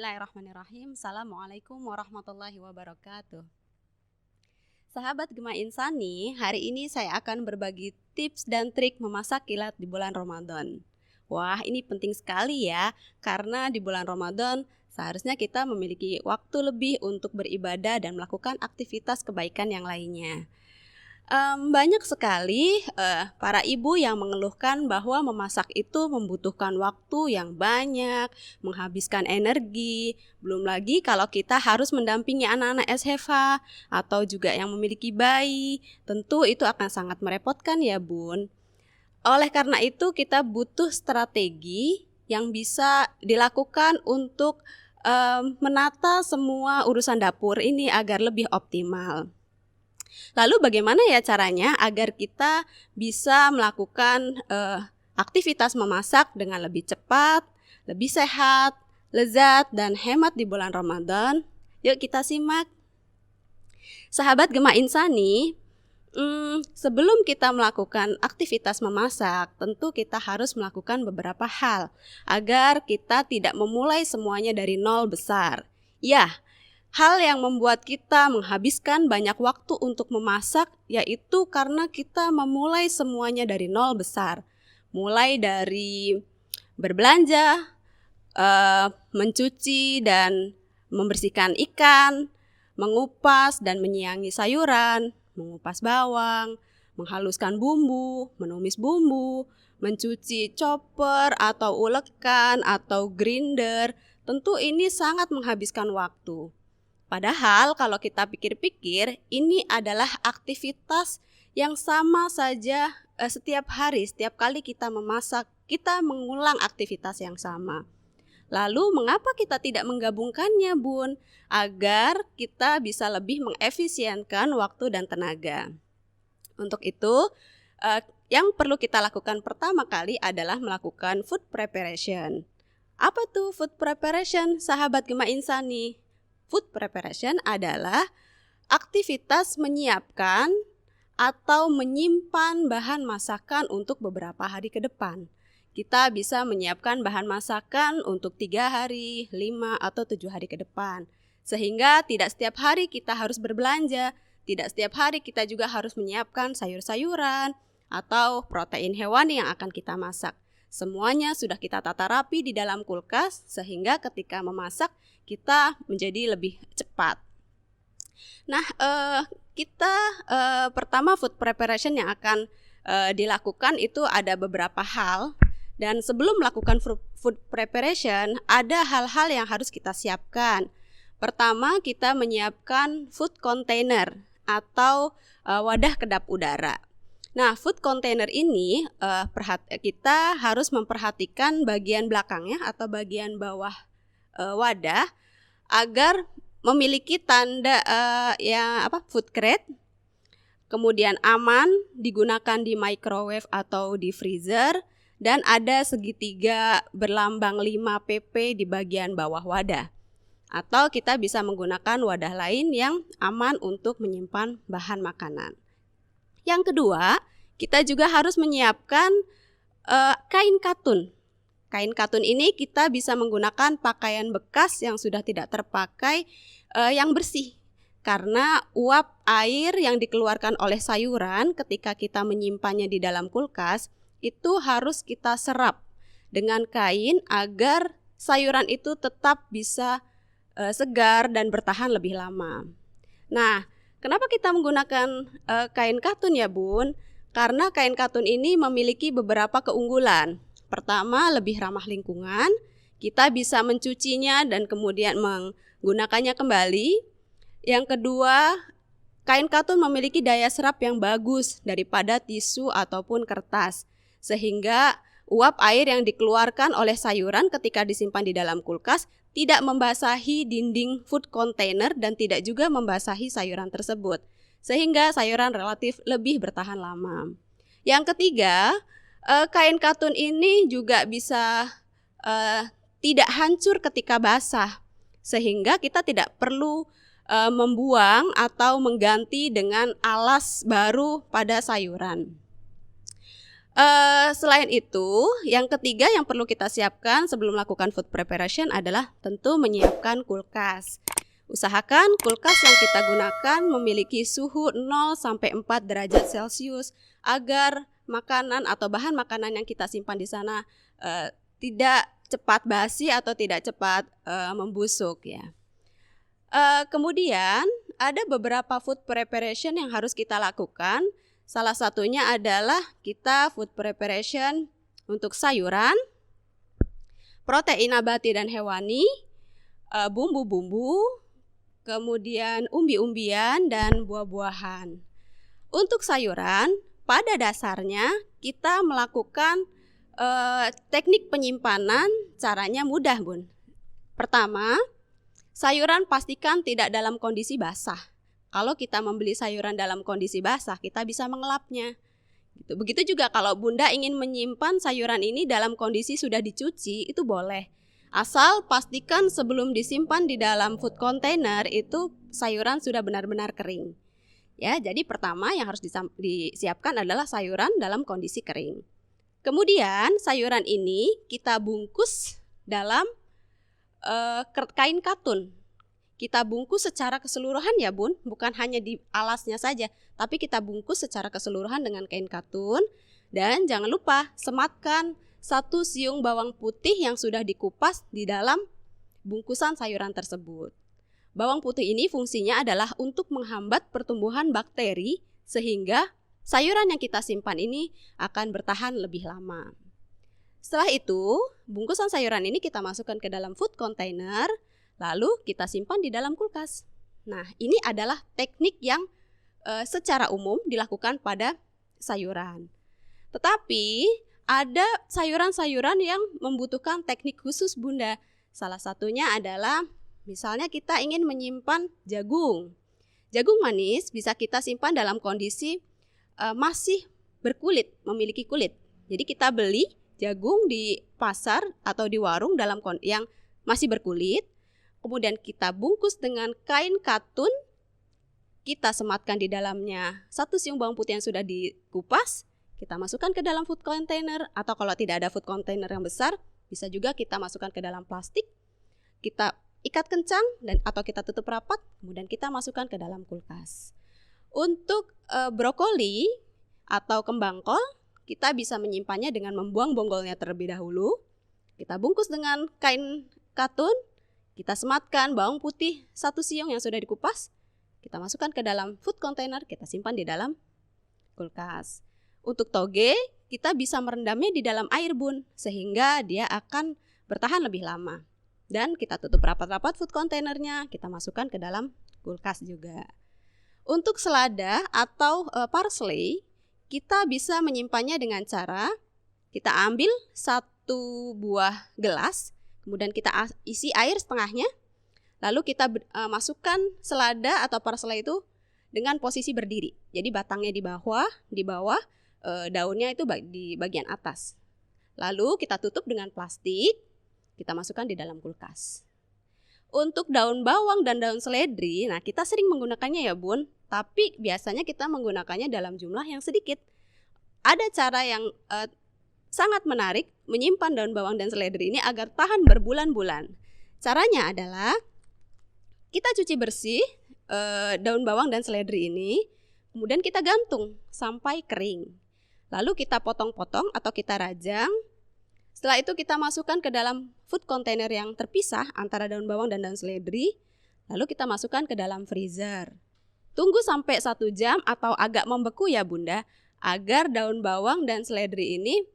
Bismillahirrahmanirrahim. Assalamualaikum warahmatullahi wabarakatuh. Sahabat Gema Insani, hari ini saya akan berbagi tips dan trik memasak kilat di bulan Ramadan. Wah, ini penting sekali ya, karena di bulan Ramadan seharusnya kita memiliki waktu lebih untuk beribadah dan melakukan aktivitas kebaikan yang lainnya. Banyak sekali para ibu yang mengeluhkan bahwa memasak itu membutuhkan waktu yang banyak, menghabiskan energi. Belum lagi kalau kita harus mendampingi anak-anak SHF atau juga yang memiliki bayi, tentu itu akan sangat merepotkan ya Bun. Oleh karena itu kita butuh strategi yang bisa dilakukan untuk menata semua urusan dapur ini agar lebih optimal. Lalu bagaimana ya caranya agar kita bisa melakukan aktivitas memasak dengan lebih cepat, lebih sehat, lezat, dan hemat di bulan Ramadan? Yuk kita simak. Sahabat Gema Insani, sebelum kita melakukan aktivitas memasak, tentu kita harus melakukan beberapa hal agar kita tidak memulai semuanya dari nol besar. Ya, hal yang membuat kita menghabiskan banyak waktu untuk memasak yaitu karena kita memulai semuanya dari nol besar. Mulai dari berbelanja, mencuci dan membersihkan ikan, mengupas dan menyiangi sayuran, mengupas bawang, menghaluskan bumbu, menumis bumbu, mencuci chopper atau ulekan atau grinder. Tentu ini sangat menghabiskan waktu. Padahal kalau kita pikir-pikir, ini adalah aktivitas yang sama saja setiap hari, setiap kali kita memasak, kita mengulang aktivitas yang sama. Lalu mengapa kita tidak menggabungkannya Bun? Agar kita bisa lebih mengefisienkan waktu dan tenaga. Untuk itu, yang perlu kita lakukan pertama kali adalah melakukan food preparation. Apa tuh food preparation, sahabat Gema Insani? Food preparation adalah aktivitas menyiapkan atau menyimpan bahan masakan untuk beberapa hari ke depan. Kita bisa menyiapkan bahan masakan untuk 3 hari, 5 atau 7 hari ke depan. Sehingga tidak setiap hari kita harus berbelanja, tidak setiap hari kita juga harus menyiapkan sayur-sayuran atau protein hewani yang akan kita masak. Semuanya sudah kita tata rapi di dalam kulkas sehingga ketika memasak kita menjadi lebih cepat. Nah, kita pertama food preparation yang akan dilakukan itu ada beberapa hal. Dan sebelum melakukan food preparation, ada hal-hal yang harus kita siapkan. Pertama, kita menyiapkan food container atau wadah kedap udara. Nah, food container ini kita harus memperhatikan bagian belakangnya atau bagian bawah wadah agar memiliki tanda food grade, kemudian aman, digunakan di microwave atau di freezer, dan ada segitiga berlambang 5 pp di bagian bawah wadah. Atau kita bisa menggunakan wadah lain yang aman untuk menyimpan bahan makanan. Yang kedua, kita juga harus menyiapkan kain katun. Kain katun ini kita bisa menggunakan pakaian bekas yang sudah tidak terpakai yang bersih. Karena uap air yang dikeluarkan oleh sayuran ketika kita menyimpannya di dalam kulkas, itu harus kita serap dengan kain agar sayuran itu tetap bisa segar dan bertahan lebih lama. Nah, kenapa kita menggunakan kain katun ya Bun? Karena kain katun ini memiliki beberapa keunggulan. Pertama, lebih ramah lingkungan. Kita bisa mencucinya dan kemudian menggunakannya kembali. Yang kedua, kain katun memiliki daya serap yang bagus daripada tisu ataupun kertas. Sehingga uap air yang dikeluarkan oleh sayuran ketika disimpan di dalam kulkas tidak membasahi dinding food container dan tidak juga membasahi sayuran tersebut. Sehingga sayuran relatif lebih bertahan lama. Yang ketiga, kain katun ini juga bisa tidak hancur ketika basah. Sehingga kita tidak perlu membuang atau mengganti dengan alas baru pada sayuran. Selain itu, yang ketiga yang perlu kita siapkan sebelum melakukan food preparation adalah tentu menyiapkan kulkas. Usahakan kulkas yang kita gunakan memiliki suhu 0 sampai 4 derajat Celcius agar makanan atau bahan makanan yang kita simpan di sana tidak cepat basi atau tidak cepat membusuk ya. Kemudian ada beberapa food preparation yang harus kita lakukan. Salah satunya adalah kita food preparation untuk sayuran, protein nabati dan hewani, bumbu-bumbu, kemudian umbi-umbian dan buah-buahan. Untuk sayuran, pada dasarnya kita melakukan teknik penyimpanan caranya mudah, Bun. Pertama, sayuran pastikan tidak dalam kondisi basah. Kalau kita membeli sayuran dalam kondisi basah, kita bisa mengelapnya. Begitu juga kalau Bunda ingin menyimpan sayuran ini dalam kondisi sudah dicuci, itu boleh. Asal pastikan sebelum disimpan di dalam food container itu sayuran sudah benar-benar kering. Ya, jadi pertama yang harus disiapkan adalah sayuran dalam kondisi kering. Kemudian sayuran ini kita bungkus dalam kain katun. Kita bungkus secara keseluruhan ya Bun, bukan hanya di alasnya saja, tapi kita bungkus secara keseluruhan dengan kain katun. Dan jangan lupa sematkan 1 siung bawang putih yang sudah dikupas di dalam bungkusan sayuran tersebut. Bawang putih ini fungsinya adalah untuk menghambat pertumbuhan bakteri sehingga sayuran yang kita simpan ini akan bertahan lebih lama. Setelah itu, bungkusan sayuran ini kita masukkan ke dalam food container, lalu kita simpan di dalam kulkas. Nah, ini adalah teknik yang secara umum dilakukan pada sayuran. Tetapi ada sayuran-sayuran yang membutuhkan teknik khusus Bunda. Salah satunya adalah misalnya kita ingin menyimpan jagung. Jagung manis bisa kita simpan dalam kondisi masih berkulit, memiliki kulit. Jadi kita beli jagung di pasar atau di warung dalam yang masih berkulit. Kemudian kita bungkus dengan kain katun, kita sematkan di dalamnya 1 siung bawang putih yang sudah dikupas, kita masukkan ke dalam food container, atau kalau tidak ada food container yang besar, bisa juga kita masukkan ke dalam plastik, kita ikat kencang atau kita tutup rapat, kemudian kita masukkan ke dalam kulkas. Untuk brokoli atau kembang kol, kita bisa menyimpannya dengan membuang bonggolnya terlebih dahulu, kita bungkus dengan kain katun, kita sematkan bawang putih 1 siung yang sudah dikupas, kita masukkan ke dalam food container, kita simpan di dalam kulkas. Untuk toge, kita bisa merendamnya di dalam air Bun, sehingga dia akan bertahan lebih lama. Dan kita tutup rapat-rapat food containernya, kita masukkan ke dalam kulkas juga. Untuk selada atau parsley, kita bisa menyimpannya dengan cara kita ambil 1 buah gelas, kemudian kita isi air setengahnya, lalu kita masukkan selada atau parsley itu dengan posisi berdiri. Jadi batangnya di bawah, daunnya itu di bagian atas. Lalu kita tutup dengan plastik, kita masukkan di dalam kulkas. Untuk daun bawang dan daun seledri, nah kita sering menggunakannya ya Bun, tapi biasanya kita menggunakannya dalam jumlah yang sedikit. Ada cara yang sangat menarik menyimpan daun bawang dan seledri ini agar tahan berbulan-bulan. Caranya adalah kita cuci bersih daun bawang dan seledri ini, kemudian kita gantung sampai kering. Lalu kita potong-potong atau kita rajang. Setelah itu kita masukkan ke dalam food container yang terpisah antara daun bawang dan daun seledri. Lalu kita masukkan ke dalam freezer. Tunggu sampai 1 jam atau agak membeku ya Bunda, agar daun bawang dan seledri ini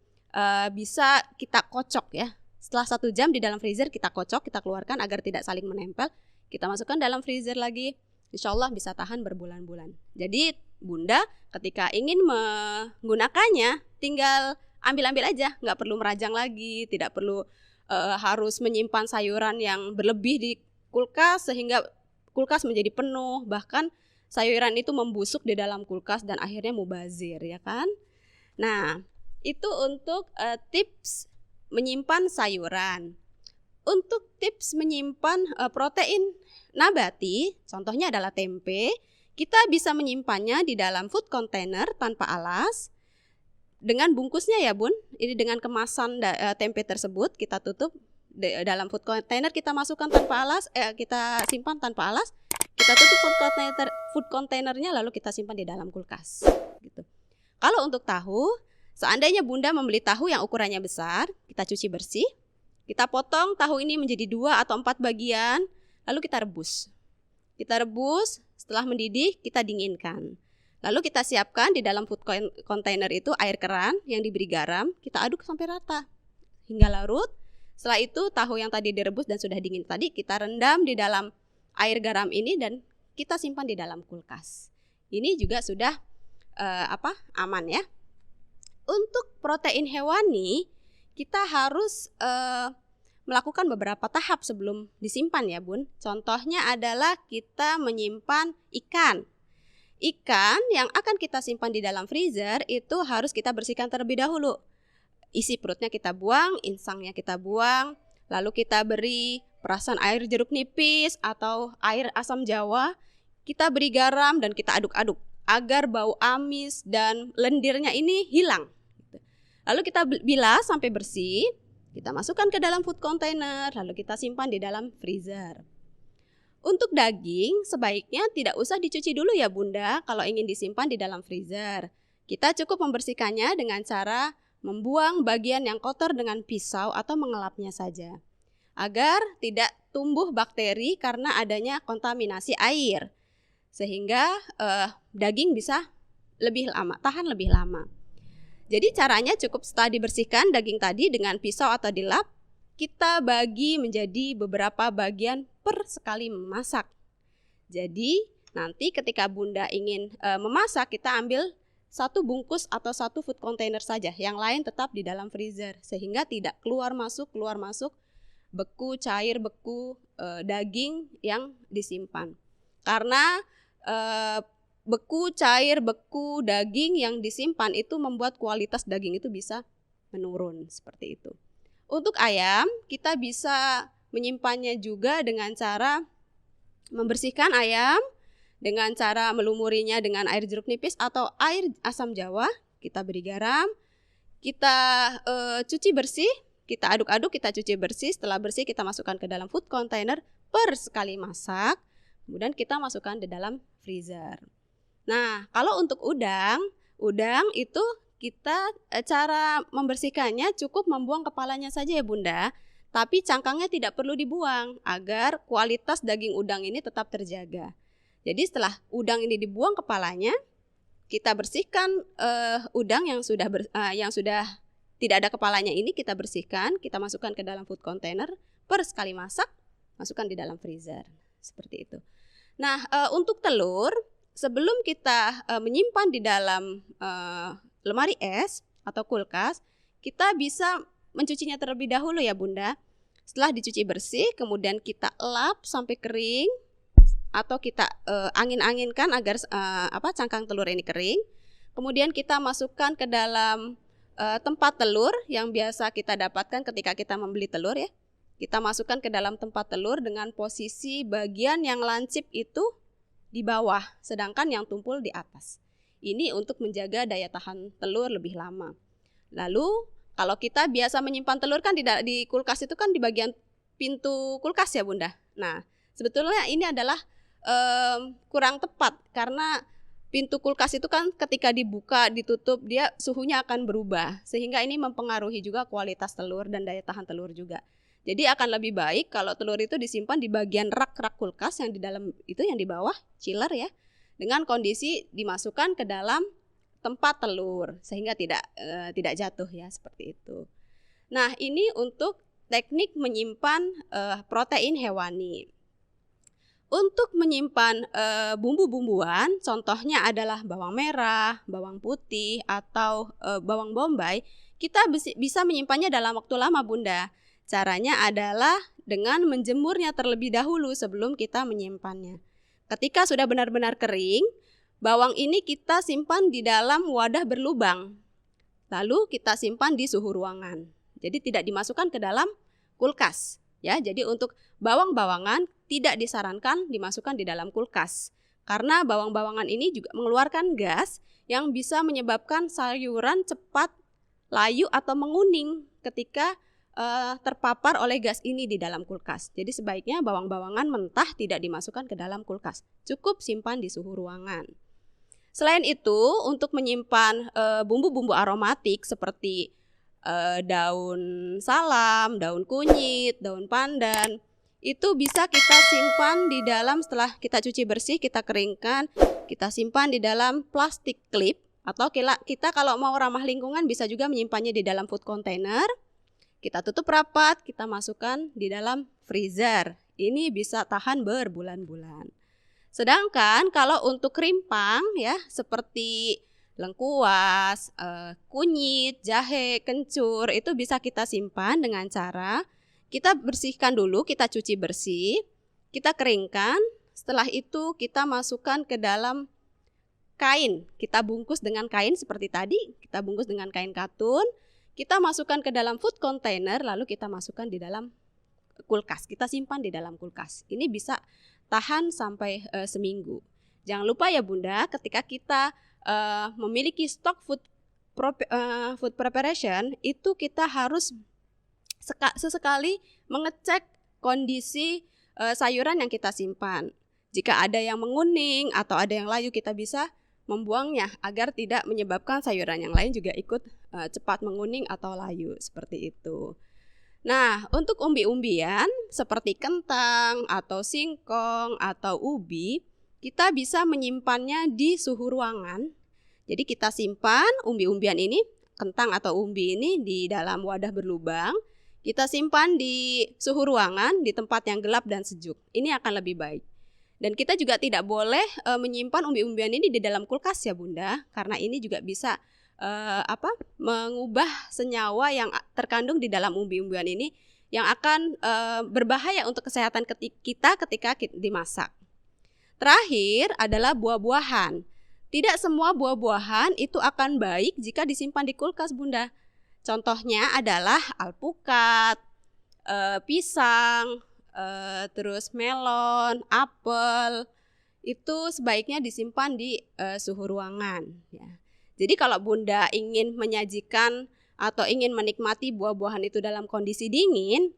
bisa kita kocok ya. Setelah 1 jam di dalam freezer kita kocok, kita keluarkan agar tidak saling menempel. Kita masukkan dalam freezer lagi, insya Allah bisa tahan berbulan-bulan. Jadi Bunda ketika ingin menggunakannya tinggal ambil-ambil aja, nggak perlu merajang lagi, tidak perlu harus menyimpan sayuran yang berlebih di kulkas sehingga kulkas menjadi penuh, bahkan sayuran itu membusuk di dalam kulkas dan akhirnya mubazir ya kan. Nah, itu untuk tips menyimpan sayuran. Untuk tips menyimpan protein nabati, contohnya adalah tempe, kita bisa menyimpannya di dalam food container tanpa alas. dengan bungkusnya ya Bun, ini dengan kemasan tempe tersebut kita tutup dalam food container, kita masukkan tanpa alas, kita simpan tanpa alas, kita tutup food containernya lalu kita simpan di dalam kulkas gitu. Kalau untuk tahu, seandainya Bunda membeli tahu yang ukurannya besar, kita cuci bersih, kita potong tahu ini menjadi 2 atau 4 bagian, lalu kita rebus. Kita rebus, setelah mendidih kita dinginkan. Lalu kita siapkan di dalam food container itu air keran yang diberi garam, kita aduk sampai rata hingga larut. Setelah itu tahu yang tadi direbus dan sudah dingin tadi kita rendam di dalam air garam ini dan kita simpan di dalam kulkas. Ini juga sudah aman ya. Untuk protein hewani kita harus melakukan beberapa tahap sebelum disimpan ya Bun. Contohnya adalah kita menyimpan ikan. Ikan yang akan kita simpan di dalam freezer itu harus kita bersihkan terlebih dahulu. Isi perutnya kita buang, insangnya kita buang, lalu kita beri perasan air jeruk nipis atau air asam jawa, kita beri garam dan kita aduk-aduk agar bau amis dan lendirnya ini hilang. Lalu kita bilas sampai bersih, kita masukkan ke dalam food container, lalu kita simpan di dalam freezer. Untuk daging sebaiknya tidak usah dicuci dulu ya Bunda kalau ingin disimpan di dalam freezer. Kita cukup membersihkannya dengan cara membuang bagian yang kotor dengan pisau atau mengelapnya saja, agar tidak tumbuh bakteri karena adanya kontaminasi air, sehingga daging bisa tahan lebih lama. Jadi caranya cukup setelah dibersihkan daging tadi dengan pisau atau dilap, kita bagi menjadi beberapa bagian per sekali memasak. Jadi nanti ketika Bunda ingin memasak, kita ambil 1 bungkus atau 1 food container saja, yang lain tetap di dalam freezer sehingga tidak keluar masuk beku, cair, beku daging yang disimpan. Karena beku, cair, beku daging yang disimpan itu membuat kualitas daging itu bisa menurun seperti itu. Untuk ayam, kita bisa menyimpannya juga dengan cara membersihkan ayam dengan cara melumurinya dengan air jeruk nipis atau air asam jawa, kita beri garam, kita cuci bersih, kita aduk-aduk, kita cuci bersih, setelah bersih kita masukkan ke dalam food container per sekali masak, kemudian kita masukkan di dalam freezer. Nah, kalau untuk udang itu kita cara membersihkannya cukup membuang kepalanya saja ya Bunda, tapi cangkangnya tidak perlu dibuang agar kualitas daging udang ini tetap terjaga. Jadi setelah udang ini dibuang kepalanya, kita bersihkan udang yang sudah tidak ada kepalanya ini, kita bersihkan, kita masukkan ke dalam food container per sekali masak, masukkan di dalam freezer seperti itu. Nah, untuk telur sebelum kita menyimpan di dalam lemari es atau kulkas, kita bisa mencucinya terlebih dahulu ya Bunda. Setelah dicuci bersih, kemudian kita lap sampai kering atau kita angin-anginkan agar cangkang telur ini kering. Kemudian kita masukkan ke dalam tempat telur yang biasa kita dapatkan ketika kita membeli telur ya. Kita masukkan ke dalam tempat telur dengan posisi bagian yang lancip itu di bawah, sedangkan yang tumpul di atas. Ini untuk menjaga daya tahan telur lebih lama. Lalu kalau kita biasa menyimpan telur kan di kulkas itu kan di bagian pintu kulkas ya Bunda. Nah, sebetulnya ini adalah kurang tepat karena pintu kulkas itu kan ketika dibuka, ditutup, dia suhunya akan berubah. Sehingga ini mempengaruhi juga kualitas telur dan daya tahan telur juga. Jadi akan lebih baik kalau telur itu disimpan di bagian rak-rak kulkas yang di dalam itu, yang di bawah, chiller ya. Dengan kondisi dimasukkan ke dalam tempat telur sehingga tidak jatuh ya, seperti itu. Nah, ini untuk teknik menyimpan protein hewani. Untuk menyimpan bumbu-bumbuan, contohnya adalah bawang merah, bawang putih, atau bawang bombay, kita bisa menyimpannya dalam waktu lama Bunda. Caranya adalah dengan menjemurnya terlebih dahulu sebelum kita menyimpannya. Ketika sudah benar-benar kering, bawang ini kita simpan di dalam wadah berlubang. Lalu kita simpan di suhu ruangan. Jadi tidak dimasukkan ke dalam kulkas. Ya, jadi untuk bawang-bawangan tidak disarankan dimasukkan di dalam kulkas Karena bawang-bawangan ini juga mengeluarkan gas yang bisa menyebabkan sayuran cepat layu atau menguning ketika terpapar oleh gas ini di dalam kulkas. Jadi sebaiknya bawang-bawangan mentah tidak dimasukkan ke dalam kulkas. Cukup simpan di suhu ruangan. Selain itu, untuk menyimpan bumbu-bumbu aromatik seperti daun salam, daun kunyit, daun pandan, itu bisa kita simpan di dalam setelah kita cuci bersih, kita keringkan, kita simpan di dalam plastik klip, atau kita kalau mau ramah lingkungan bisa juga menyimpannya di dalam food container. Kita tutup rapat, kita masukkan di dalam freezer. Ini bisa tahan berbulan-bulan. Sedangkan kalau untuk rimpang ya seperti lengkuas, kunyit, jahe, kencur itu bisa kita simpan dengan cara kita bersihkan dulu, kita cuci bersih, kita keringkan, setelah itu kita masukkan ke dalam kain. Kita bungkus dengan kain seperti tadi, kita bungkus dengan kain katun, kita masukkan ke dalam food container, lalu kita masukkan di dalam kulkas, kita simpan di dalam kulkas. Ini bisa tahan sampai seminggu. Jangan lupa ya Bunda, ketika kita memiliki stok food preparation, itu kita harus sesekali mengecek kondisi sayuran yang kita simpan. Jika ada yang menguning atau ada yang layu, kita bisa membuangnya agar tidak menyebabkan sayuran yang lain juga ikut cepat menguning atau layu, seperti itu. Nah, untuk umbi-umbian seperti kentang atau singkong atau ubi, kita bisa menyimpannya di suhu ruangan. Jadi kita simpan umbi-umbian ini, kentang atau umbi ini di dalam wadah berlubang. Kita simpan di suhu ruangan di tempat yang gelap dan sejuk. Ini akan lebih baik. Dan kita juga tidak boleh menyimpan umbi-umbian ini di dalam kulkas ya Bunda, karena ini juga bisa mengubah senyawa yang terkandung di dalam umbi-umbian ini yang akan berbahaya untuk kesehatan kita ketika dimasak. Terakhir adalah buah-buahan. Tidak semua buah-buahan itu akan baik jika disimpan di kulkas Bunda. Contohnya adalah alpukat, pisang, terus melon, apel, itu sebaiknya disimpan di suhu ruangan ya. Jadi kalau Bunda ingin menyajikan atau ingin menikmati buah-buahan itu dalam kondisi dingin,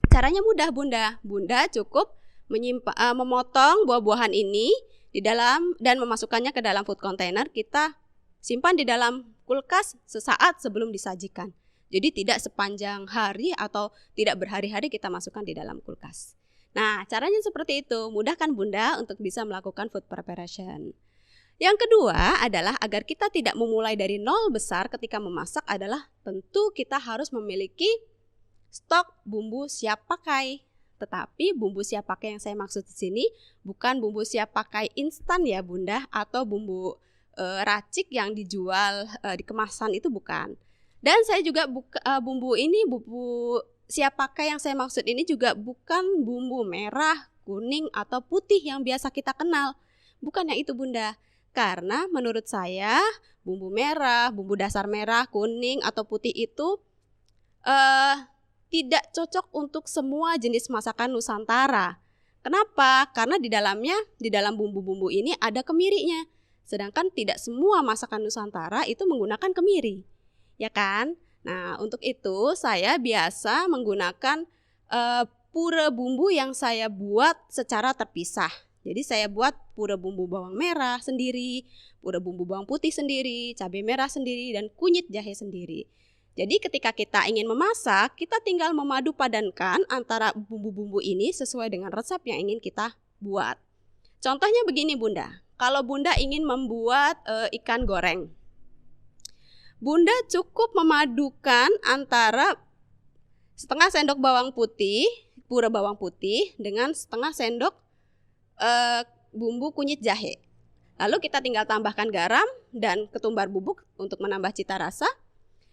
caranya mudah Bunda. Bunda cukup memotong buah-buahan ini di dalam dan memasukkannya ke dalam food container. Kita simpan di dalam kulkas sesaat sebelum disajikan. Jadi tidak sepanjang hari atau tidak berhari-hari kita masukkan di dalam kulkas. Nah, caranya seperti itu. Mudah kan Bunda untuk bisa melakukan food preparation. Yang kedua adalah agar kita tidak memulai dari nol besar ketika memasak adalah tentu kita harus memiliki stok bumbu siap pakai. Tetapi bumbu siap pakai yang saya maksud di sini bukan bumbu siap pakai instan ya Bunda, atau bumbu racik yang dijual di kemasan, itu bukan. Dan saya juga bumbu siap pakai yang saya maksud ini juga bukan bumbu merah, kuning, atau putih yang biasa kita kenal. Bukan yang itu Bunda. Karena menurut saya bumbu merah, bumbu dasar merah, kuning, atau putih itu tidak cocok untuk semua jenis masakan Nusantara. Kenapa? Karena di dalam bumbu-bumbu ini ada kemirinya. Sedangkan tidak semua masakan Nusantara itu menggunakan kemiri. Ya kan? Nah, untuk itu saya biasa menggunakan pura bumbu yang saya buat secara terpisah. Jadi saya buat pura bumbu bawang merah sendiri, pura bumbu bawang putih sendiri, cabai merah sendiri, dan kunyit jahe sendiri. Jadi ketika kita ingin memasak, kita tinggal memadu padankan antara bumbu-bumbu ini sesuai dengan resep yang ingin kita buat. Contohnya begini Bunda, kalau Bunda ingin membuat ikan goreng, Bunda cukup memadukan antara setengah sendok bawang putih, pura bawang putih, dengan setengah sendok bumbu kunyit jahe. Lalu kita tinggal tambahkan garam dan ketumbar bubuk untuk menambah cita rasa.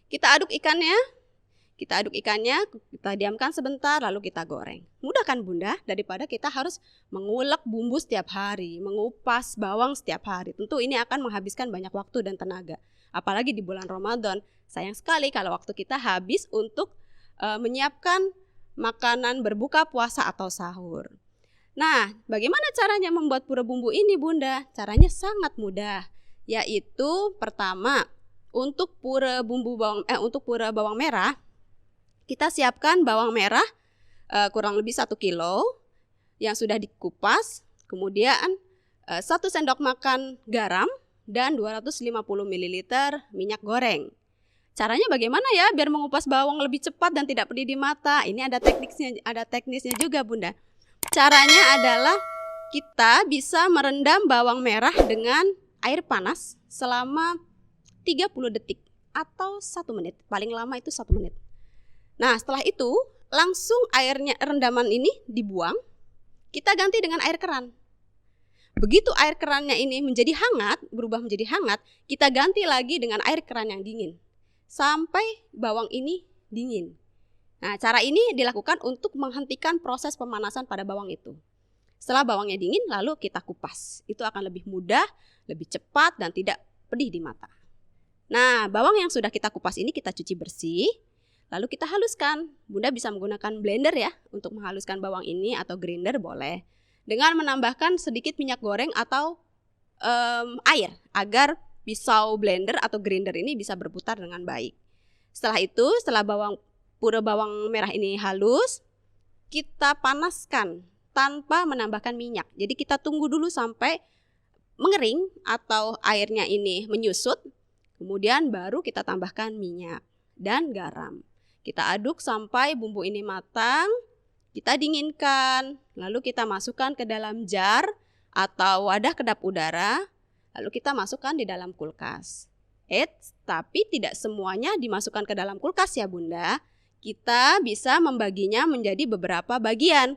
Kita aduk ikannya, kita diamkan sebentar, lalu kita goreng. Mudah kan Bunda, daripada kita harus mengulek bumbu setiap hari, mengupas bawang setiap hari. Tentu ini akan menghabiskan banyak waktu dan tenaga. Apalagi di bulan Ramadan, sayang sekali kalau waktu kita habis untuk menyiapkan makanan berbuka puasa atau sahur. Nah, bagaimana caranya membuat pura bumbu ini, Bunda? Caranya sangat mudah, yaitu pertama, untuk pura bawang merah, kita siapkan bawang merah kurang lebih 1 kilo yang sudah dikupas, kemudian 1 sendok makan garam dan 250 ml minyak goreng. Caranya bagaimana ya biar mengupas bawang lebih cepat dan tidak pedih di mata? Ini ada teknisnya juga, Bunda. Caranya adalah kita bisa merendam bawang merah dengan air panas selama 30 detik atau 1 menit. Paling lama itu 1 menit. Nah, setelah itu langsung rendaman ini dibuang. Kita ganti dengan air keran. Begitu air kerannya ini berubah menjadi hangat, kita ganti lagi dengan air keran yang dingin sampai bawang ini dingin. Nah, cara ini dilakukan untuk menghentikan proses pemanasan pada bawang itu. Setelah bawangnya dingin, lalu kita kupas. Itu akan lebih mudah, lebih cepat, dan tidak pedih di mata. Nah, bawang yang sudah kita kupas ini kita cuci bersih, lalu kita haluskan. Bunda bisa menggunakan blender ya untuk menghaluskan bawang ini, atau grinder boleh. Dengan menambahkan sedikit minyak goreng atau air, agar pisau blender atau grinder ini bisa berputar dengan baik. Setelah itu, pura bawang merah ini halus, kita panaskan tanpa menambahkan minyak. Jadi kita tunggu dulu sampai mengering atau airnya ini menyusut, kemudian baru kita tambahkan minyak dan garam. Kita aduk sampai bumbu ini matang, kita dinginkan, lalu kita masukkan ke dalam jar atau wadah kedap udara, lalu kita masukkan di dalam kulkas. Tapi tidak semuanya dimasukkan ke dalam kulkas ya, Bunda. Kita bisa membaginya menjadi beberapa bagian.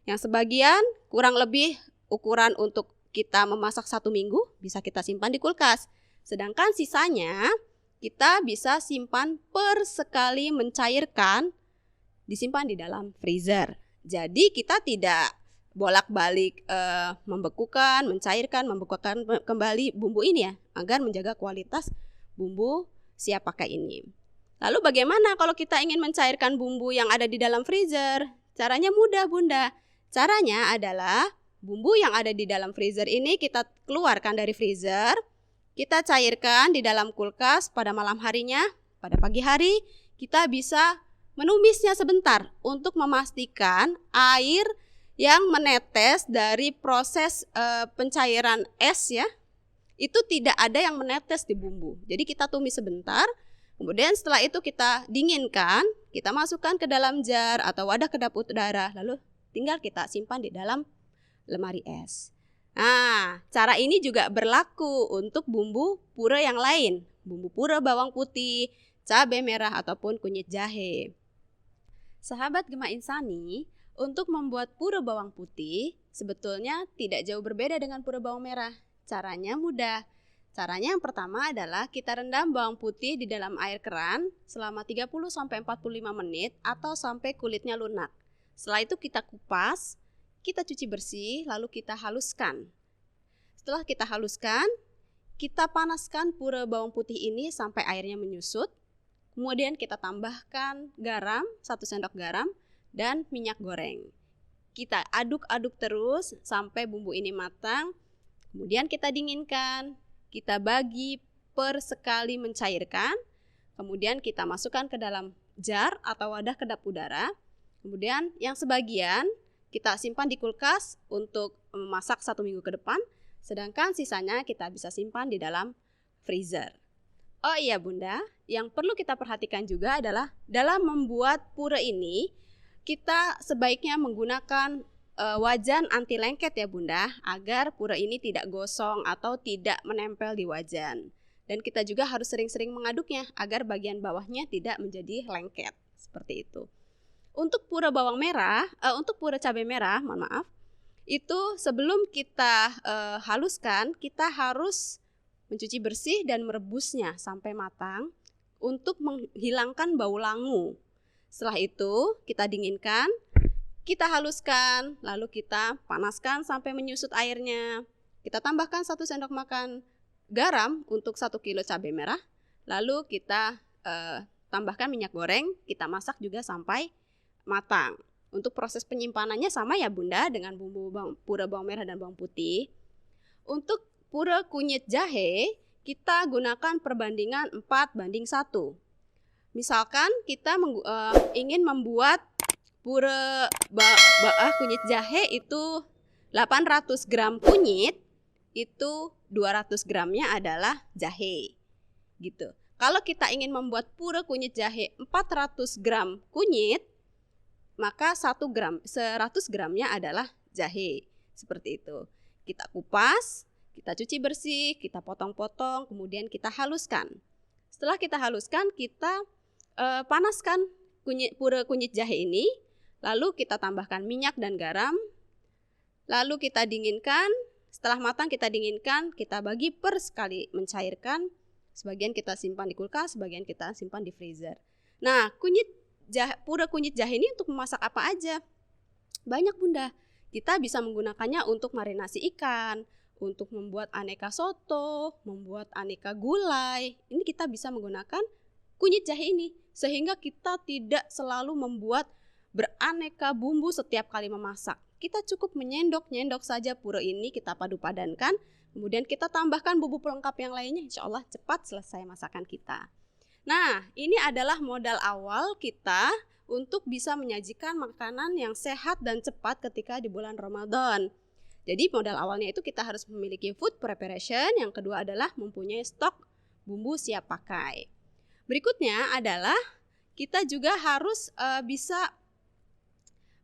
Yang sebagian kurang lebih ukuran untuk kita memasak 1 minggu bisa kita simpan di kulkas. Sedangkan sisanya kita bisa simpan per sekali mencairkan, disimpan di dalam freezer. Jadi kita tidak bolak-balik membekukan, mencairkan, membekukan kembali bumbu ini ya, agar menjaga kualitas bumbu siap pakai ini. Lalu bagaimana kalau kita ingin mencairkan bumbu yang ada di dalam freezer? Caranya mudah, Bunda. Caranya adalah bumbu yang ada di dalam freezer ini kita keluarkan dari freezer, kita cairkan di dalam kulkas pada malam harinya. Pada pagi hari kita bisa menumisnya sebentar untuk memastikan air yang menetes dari proses pencairan es ya, itu tidak ada yang menetes di bumbu. Jadi kita tumis sebentar. Kemudian setelah itu kita dinginkan, kita masukkan ke dalam jar atau wadah kedap udara, lalu tinggal kita simpan di dalam lemari es. Nah, cara ini juga berlaku untuk bumbu pura yang lain, bumbu pura bawang putih, cabai merah, ataupun kunyit jahe. Sahabat Gema Insani, untuk membuat pura bawang putih sebetulnya tidak jauh berbeda dengan pura bawang merah. Caranya mudah. Caranya yang pertama adalah kita rendam bawang putih di dalam air keran selama 30-45 menit atau sampai kulitnya lunak. Setelah itu kita kupas, kita cuci bersih, lalu kita haluskan. Setelah kita haluskan, kita panaskan pura bawang putih ini sampai airnya menyusut. Kemudian kita tambahkan garam, 1 sendok garam, dan minyak goreng. Kita aduk-aduk terus sampai bumbu ini matang. Kemudian kita dinginkan. Kita bagi per sekali mencairkan, kemudian kita masukkan ke dalam jar atau wadah kedap udara. Kemudian yang sebagian kita simpan di kulkas untuk memasak 1 minggu ke depan, sedangkan sisanya kita bisa simpan di dalam freezer. Oh iya Bunda, yang perlu kita perhatikan juga adalah dalam membuat pura ini, kita sebaiknya menggunakan wajan anti lengket ya Bunda, agar pura ini tidak gosong atau tidak menempel di wajan. Dan kita juga harus sering-sering mengaduknya agar bagian bawahnya tidak menjadi lengket, seperti itu. Untuk pura untuk pura cabai merah, mohon maaf, itu sebelum kita haluskan, kita harus mencuci bersih dan merebusnya sampai matang untuk menghilangkan bau langu. Setelah itu kita dinginkan, kita haluskan, lalu kita panaskan sampai menyusut airnya. Kita tambahkan 1 sendok makan garam untuk 1 kilo cabai merah. Lalu kita tambahkan minyak goreng, kita masak juga sampai matang. Untuk proses penyimpanannya sama ya Bunda dengan pura bawang merah dan bawang putih. Untuk pura kunyit jahe, kita gunakan perbandingan 4:1. Misalkan kita ingin membuat pura kunyit jahe itu 800 gram kunyit, itu 200 gramnya adalah jahe. Gitu. Kalau kita ingin membuat pura kunyit jahe 400 gram kunyit, maka 100 gramnya adalah jahe. Seperti itu. Kita kupas, kita cuci bersih, kita potong-potong, kemudian kita haluskan. Setelah kita haluskan, kita panaskan pura kunyit jahe ini, lalu kita tambahkan minyak dan garam, lalu kita dinginkan. Setelah matang kita dinginkan, kita bagi per sekali mencairkan. Sebagian kita simpan di kulkas, sebagian kita simpan di freezer. Nah, pura kunyit jahe ini untuk memasak apa aja? Banyak Bunda. Kita bisa menggunakannya untuk marinasi ikan, untuk membuat aneka soto, membuat aneka gulai. Ini kita bisa menggunakan kunyit jahe ini. Sehingga kita tidak selalu membuat beraneka bumbu setiap kali memasak. Kita cukup menyendok-nyendok saja pura ini, kita padu-padankan, kemudian kita tambahkan bumbu pelengkap yang lainnya, insya Allah cepat selesai masakan kita. Nah, ini adalah modal awal kita untuk bisa menyajikan makanan yang sehat dan cepat ketika di bulan Ramadan. Jadi modal awalnya itu kita harus memiliki food preparation, yang kedua adalah mempunyai stok bumbu siap pakai. Berikutnya adalah kita juga harus bisa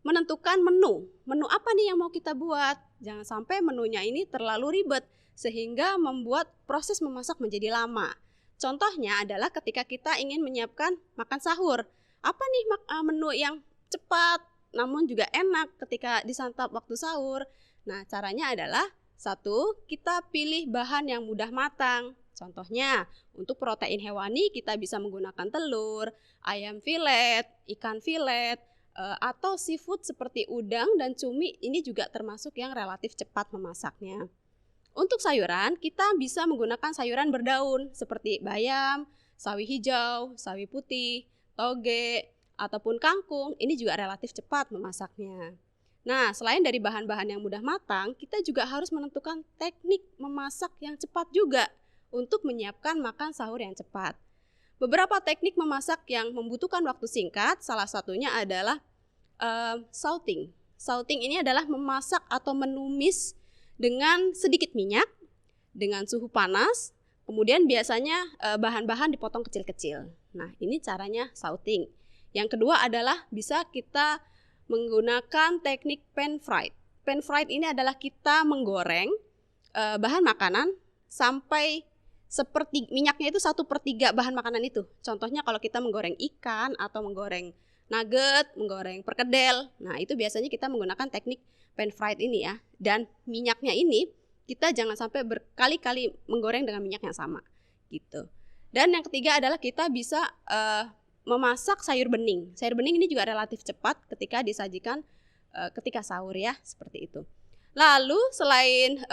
menentukan menu. Menu apa nih yang mau kita buat? Jangan sampai menunya ini terlalu ribet sehingga membuat proses memasak menjadi lama. Contohnya adalah ketika kita ingin menyiapkan makan sahur. Apa nih menu yang cepat namun juga enak ketika disantap waktu sahur? Nah, caranya adalah 1, kita pilih bahan yang mudah matang. Contohnya, untuk protein hewani kita bisa menggunakan telur, ayam filet, ikan filet, atau seafood seperti udang dan cumi. Ini juga termasuk yang relatif cepat memasaknya. Untuk sayuran, kita bisa menggunakan sayuran berdaun seperti bayam, sawi hijau, sawi putih, toge, ataupun kangkung. Ini juga relatif cepat memasaknya. Nah, selain dari bahan-bahan yang mudah matang, kita juga harus menentukan teknik memasak yang cepat juga untuk menyiapkan makan sahur yang cepat. Beberapa teknik memasak yang membutuhkan waktu singkat, salah satunya adalah salting. Salting ini adalah memasak atau menumis dengan sedikit minyak, dengan suhu panas, kemudian biasanya bahan-bahan dipotong kecil-kecil. Nah, ini caranya salting. Yang kedua adalah bisa kita menggunakan teknik pan fried. Pan fried ini adalah kita menggoreng bahan makanan sampai minyaknya itu 1/3 bahan makanan itu. Contohnya kalau kita menggoreng ikan atau menggoreng nugget, menggoreng perkedel. Nah, itu biasanya kita menggunakan teknik pan fried ini ya. Dan minyaknya ini kita jangan sampai berkali-kali menggoreng dengan minyak yang sama gitu. Dan yang ketiga adalah kita bisa memasak sayur bening. Sayur bening ini juga relatif cepat ketika disajikan ketika sahur ya, seperti itu. Lalu selain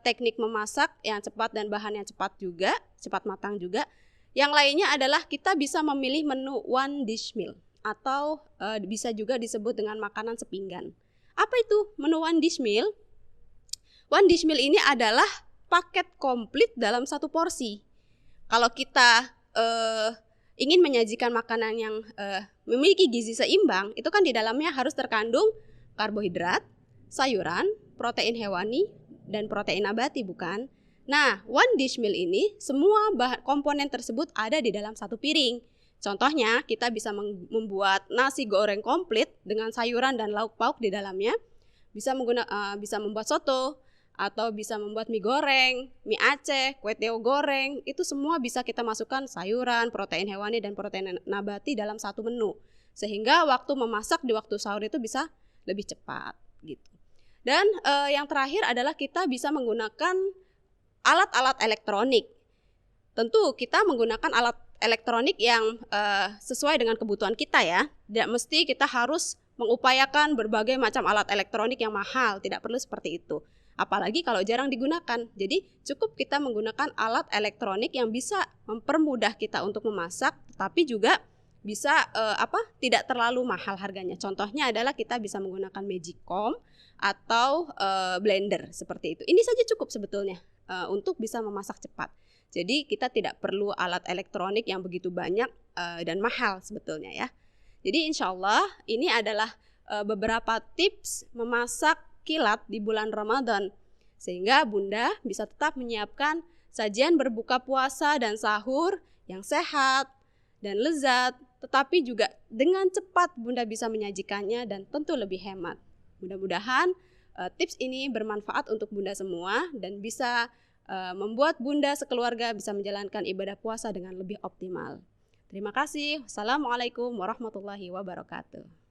teknik memasak yang cepat dan bahan yang cepat matang juga, yang lainnya adalah kita bisa memilih menu one dish meal atau bisa juga disebut dengan makanan sepinggan. Apa itu menu one dish meal? One dish meal ini adalah paket komplit dalam satu porsi. Kalau kita ingin menyajikan makanan yang memiliki gizi seimbang, itu kan di dalamnya harus terkandung karbohidrat, sayuran, protein hewani, dan protein nabati, bukan? Nah, one dish meal ini semua komponen tersebut ada di dalam satu piring. Contohnya, kita bisa membuat nasi goreng komplit dengan sayuran dan lauk pauk di dalamnya. Bisa membuat soto, atau bisa membuat mie goreng, mie Aceh, kue teo goreng. Itu semua bisa kita masukkan sayuran, protein hewani, dan protein nabati dalam satu menu. Sehingga waktu memasak di waktu sahur itu bisa lebih cepat gitu. Dan yang terakhir adalah kita bisa menggunakan alat-alat elektronik. Tentu kita menggunakan alat elektronik yang sesuai dengan kebutuhan kita ya. Tidak mesti kita harus mengupayakan berbagai macam alat elektronik yang mahal, tidak perlu seperti itu. Apalagi kalau jarang digunakan. Jadi cukup kita menggunakan alat elektronik yang bisa mempermudah kita untuk memasak, tapi juga bisa tidak terlalu mahal harganya. Contohnya adalah kita bisa menggunakan Magicom atau blender seperti itu. Ini saja cukup sebetulnya untuk bisa memasak cepat. Jadi kita tidak perlu alat elektronik yang begitu banyak dan mahal sebetulnya ya. Jadi insya Allah ini adalah beberapa tips memasak kilat di bulan Ramadan, sehingga Bunda bisa tetap menyiapkan sajian berbuka puasa dan sahur yang sehat dan lezat, tetapi juga dengan cepat Bunda bisa menyajikannya dan tentu lebih hemat. Mudah-mudahan tips ini bermanfaat untuk Bunda semua dan bisa membuat Bunda sekeluarga bisa menjalankan ibadah puasa dengan lebih optimal. Terima kasih. Wassalamualaikum warahmatullahi wabarakatuh.